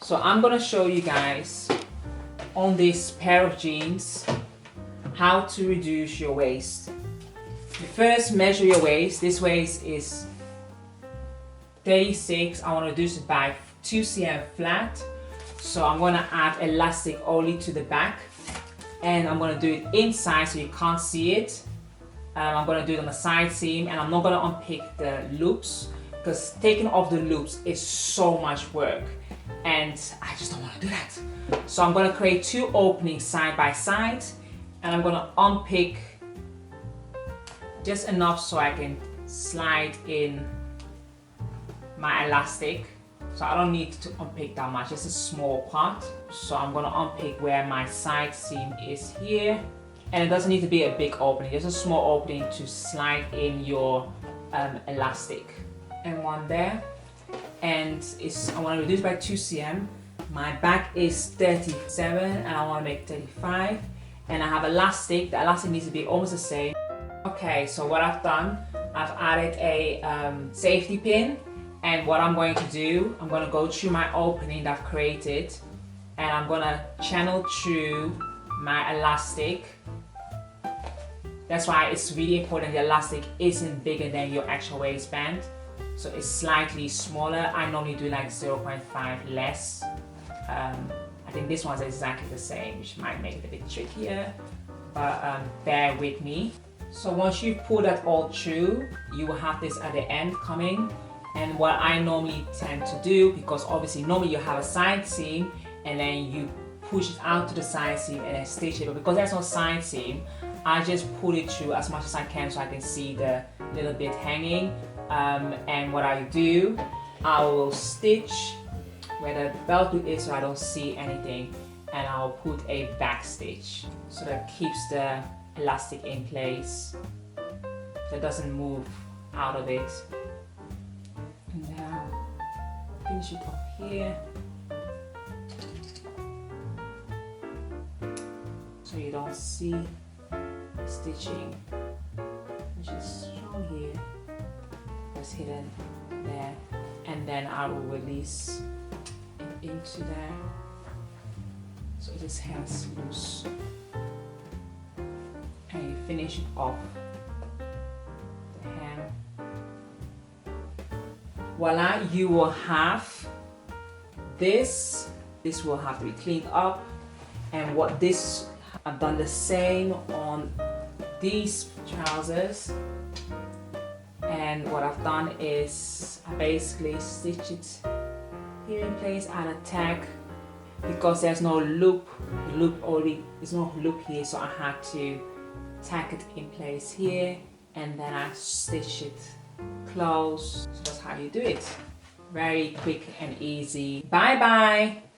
So I'm gonna show you guys on this pair of jeans how to reduce your waist. You first measure your waist. This waist is 36. I want to reduce it by 2 cm flat. So I'm going to add elastic only to the back, and I'm going to do it inside so you can't see it. I'm going to do it on the side seam, and I'm not going to unpick the loops because taking off the loops is so much work and I just don't want to do that. So I'm going to create 2 openings side by side, and I'm going to unpick just enough so I can slide in my elastic. So I don't need to unpick that much, just a small part. So I'm going to unpick where my side seam is here, and it doesn't need to be a big opening, just a small opening to slide in your elastic. And one there, and I want to reduce by 2 cm. My back is 37 and I want to make 35, and I have elastic. The elastic needs to be almost the same. Okay, so what I've done, I've added a safety pin, and what I'm going to do, I'm going to go through my opening that I've created, and I'm going to channel through my elastic. That's why it's really important the elastic isn't bigger than your actual waistband. So it's slightly smaller. I normally do like 0.5 less. I think this one's exactly the same, which might make it a bit trickier, but bear with me. So once you pull that all through, you will have this at the end coming. And what I normally tend to do, because obviously normally you have a side seam and then you push it out to the side seam and then stitch it, but because there's no side seam, I just pull it through as much as I can so I can see the little bit hanging. And what I do, I will stitch where the belt loop is so I don't see anything, and I'll put a back stitch so that keeps the elastic in place so it doesn't move out of it. And now finish it off here so you don't see stitching, which is shown here, it's hidden there, and then I will release it into there so it just hangs loose, and you finish it off the hem. Voila, you will have this will have to be cleaned up, and what this, I've done the same on these trousers, and what I've done is I basically stitch it here in place, add a tag, because there's no loop, there's no loop here, so I had to tack it in place here, and then I stitch it close. So that's how you do it. Very quick and easy. Bye bye.